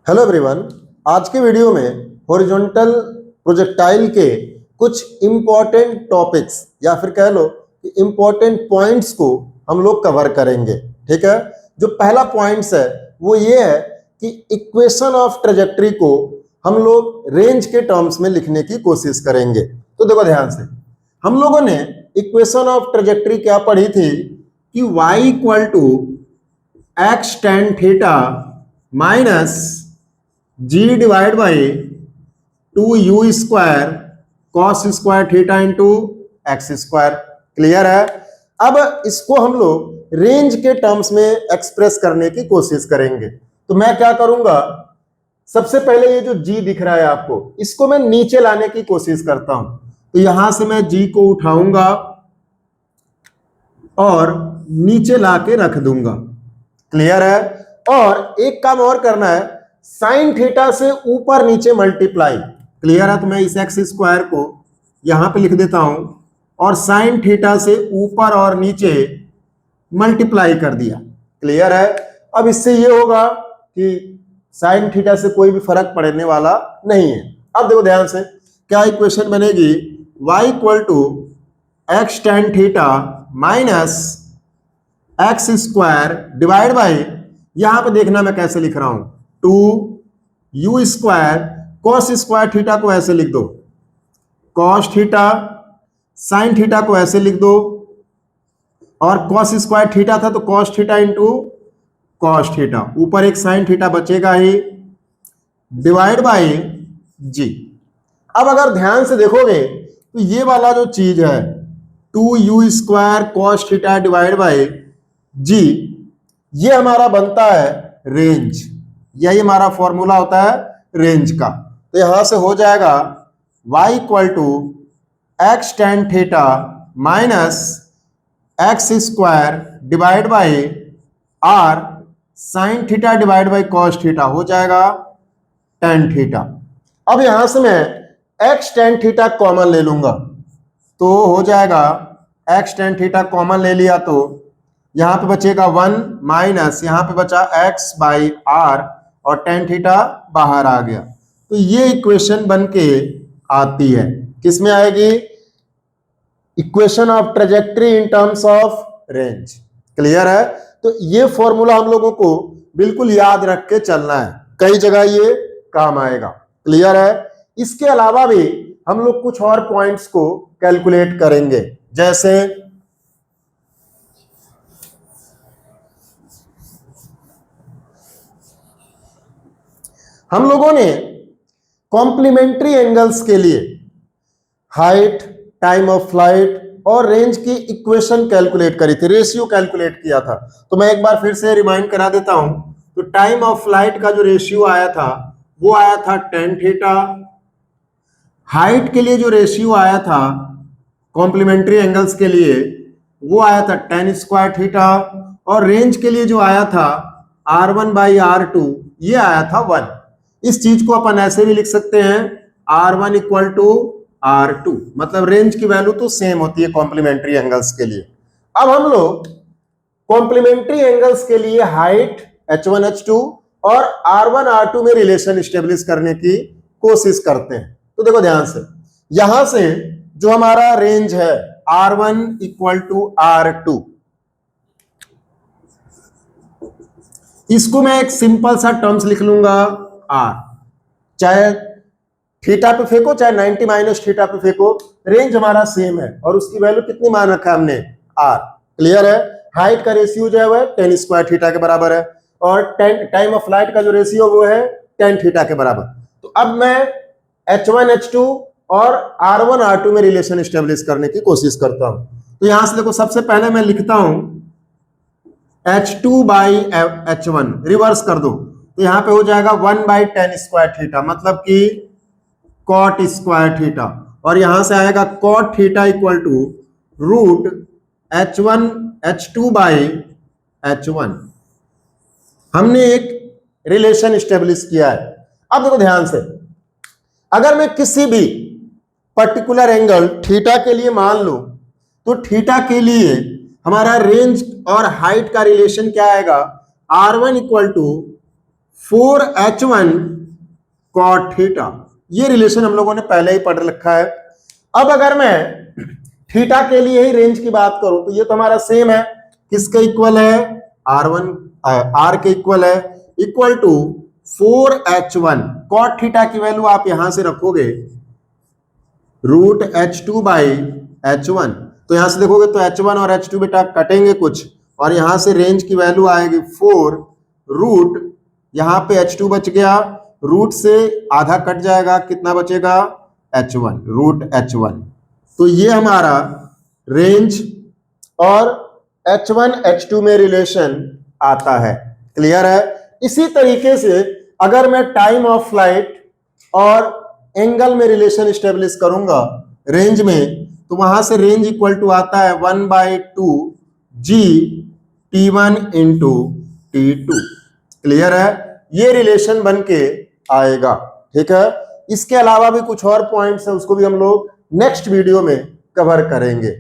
Hello everyone. आज के video में हॉरिजॉन्टल प्रोजेक्टाइल के कुछ इम्पॉर्टेंट टॉपिक्स या फिर कह लो कि इम्पॉर्टेंट पॉइंट्स को हम लोग कवर करेंगे। ठीक है, जो पहला पॉइंट्स है वो ये है कि इक्वेशन ऑफ ट्रेजेक्टरी को हम लोग रेंज के टर्म्स में लिखने की कोशिश करेंगे। तो देखो ध्यान से, हम लोगों ने इक्वेशन ऑफ ट्रेजेक्टरी क्या पढ़ी थी कि y equal to x tan theta minus g divide by 2u square cos square theta into x square. Clear है। अब इसको हम लोग रेंज के टर्म्स में एक्सप्रेस करने की कोशिश करेंगे। तो मैं क्या करूंगा, सबसे पहले ये जो g दिख रहा है आपको, इसको मैं नीचे लाने की कोशिश करता हूं। तो यहां से मैं g को उठाऊंगा और नीचे लाके रख दूंगा। क्लियर है। और एक काम और करना है, साइन थीटा से ऊपर नीचे मल्टीप्लाई। क्लियर है। तो मैं इस एक्स स्क्वायर को यहां पे लिख देता हूं और साइन थीटा से ऊपर और नीचे मल्टीप्लाई कर दिया। क्लियर है। अब इससे ये होगा कि साइन थीटा से कोई भी फर्क पड़ने वाला नहीं है। अब देखो ध्यान से, क्या इक्वेशन बनेगी, y equal to x tan theta minus x square divide by, यहां पे देखना मैं कैसे लिख रहा हूं, 2u square cos square theta को ऐसे लिख दो, कॉस थीटा, साइन थीटा को ऐसे लिख दो, और कॉस स्क्वायर थीटा था तो cos theta into cos theta, ऊपर एक साइन थीटा बचेगा ही, डिवाइड बाई जी। अब अगर ध्यान से देखोगे तो ये वाला जो चीज है 2u square cos theta divide by g, ये हमारा बनता है रेंज। यही हमारा फॉर्मूला होता है रेंज का। तो यहां से हो जाएगा y equal to x tan theta minus x square divide by R sine theta divide by cos theta, हो जाएगा टेन थीटा। अब यहां से मैं एक्स टेन थीटा कॉमन ले लूंगा तो हो जाएगा एक्स टेन थीटा कॉमन ले लिया तो यहां पे बचेगा 1 माइनस यहां पे बचा x बाई आर और टेन थीटा बाहर आ गया। तो ये इक्वेशन बन के आती है, किसमें आएगी, equation of trajectory in terms of range. Clear है। तो ये फॉर्मूला हम लोगों को बिल्कुल याद रख के चलना है, कई जगह ये काम आएगा। क्लियर है। इसके अलावा भी हम लोग कुछ और पॉइंट्स को कैलकुलेट करेंगे, जैसे हम लोगों ने कॉम्प्लीमेंट्री एंगल्स के लिए हाइट, टाइम ऑफ फ्लाइट और रेंज की इक्वेशन कैलकुलेट करी थी, रेशियो कैलकुलेट किया था। तो मैं एक बार फिर से रिमाइंड करा देता हूं। तो टाइम ऑफ फ्लाइट का जो रेशियो आया था वो आया था टेन थीटा। हाइट के लिए जो रेशियो आया था कॉम्प्लीमेंट्री एंगल्स के लिए वो आया था टेन स्क्वायर थीटा, और रेंज के लिए जो आया था R1 बाई R2 ये आया था 1। इस चीज को अपन ऐसे भी लिख सकते हैं R1 इक्वल टू R2, मतलब रेंज की वैल्यू तो सेम होती है कॉम्प्लीमेंट्री एंगल्स के लिए। अब हम लोग कॉम्प्लीमेंट्री एंगल्स के लिए हाइट H1 H2 और R1 R2 में रिलेशन स्टेब्लिश करने की कोशिश करते हैं। तो देखो ध्यान से, यहां से जो हमारा रेंज है R1 इक्वल टू R2, इसको मैं एक सिंपल सा टर्म्स लिख लूंगा R, चाहे थीटा पे फेंको चाहे 90 माइनस थीटा पे फेंको, रेंज हमारा सेम है और उसकी वैल्यू कितनी मान रखा है हमने, R। क्लियर है। हाइट का रेशियो जो है वो टेन स्क्वायर थीटा के बराबर है और टाइम ऑफ फ्लाइट का जो रेशियो वो है टेन थीटा के बराबर। तो अब मैं H1 H2 और R1 R2 में रिलेशन स्टेब्लिश करने की कोशिश करता हूं। तो यहां से देखो, सबसे पहले मैं लिखता हूं H2 बाई H1, रिवर्स कर दो तो यहां पे हो जाएगा 1 बाई टेन स्क्वायर थीटा, मतलब कि कॉट स्क्वायर थीटा, और यहां से आएगा cot theta equal to root H1 H2 by H1। हमने एक रिलेशन स्टेब्लिश किया है। अब देखो ध्यान से, अगर मैं किसी भी पर्टिकुलर एंगल थीटा के लिए मान लूं तो थीटा के लिए हमारा रेंज और हाइट का रिलेशन क्या आएगा, R1 equal to 4h1 cot theta. ये रिलेशन हम लोगों ने पहले ही पढ़ रखा है। अब अगर मैं थीटा के लिए ही रेंज की बात करूं तो ये तो हमारा सेम है, किसके इक्वल है, R1 R के इक्वल है, equal to 4h1 cot theta की वैल्यू आप यहां से रखोगे √h2 बाई h1। तो यहां से देखोगे तो h1 और h2 बेटा कटेंगे कुछ, और यहां से रेंज की वैल्यू आएगी 4 रूट, यहां पे h2 बच गया, रूट से आधा कट जाएगा, कितना बचेगा, h1 √h1। तो ये हमारा रेंज और h1 h2 में रिलेशन आता है। क्लियर है। इसी तरीके से अगर मैं टाइम ऑफ फ्लाइट और एंगल में रिलेशन स्टेब्लिश करूंगा रेंज में, तो वहां से रेंज इक्वल टू आता है 1/2 g t1 into t2। Clear है। ये रिलेशन बन के आएगा। ठीक है। इसके अलावा भी कुछ और पॉइंट्स है, उसको भी हम लोग नेक्स्ट वीडियो में कवर करेंगे।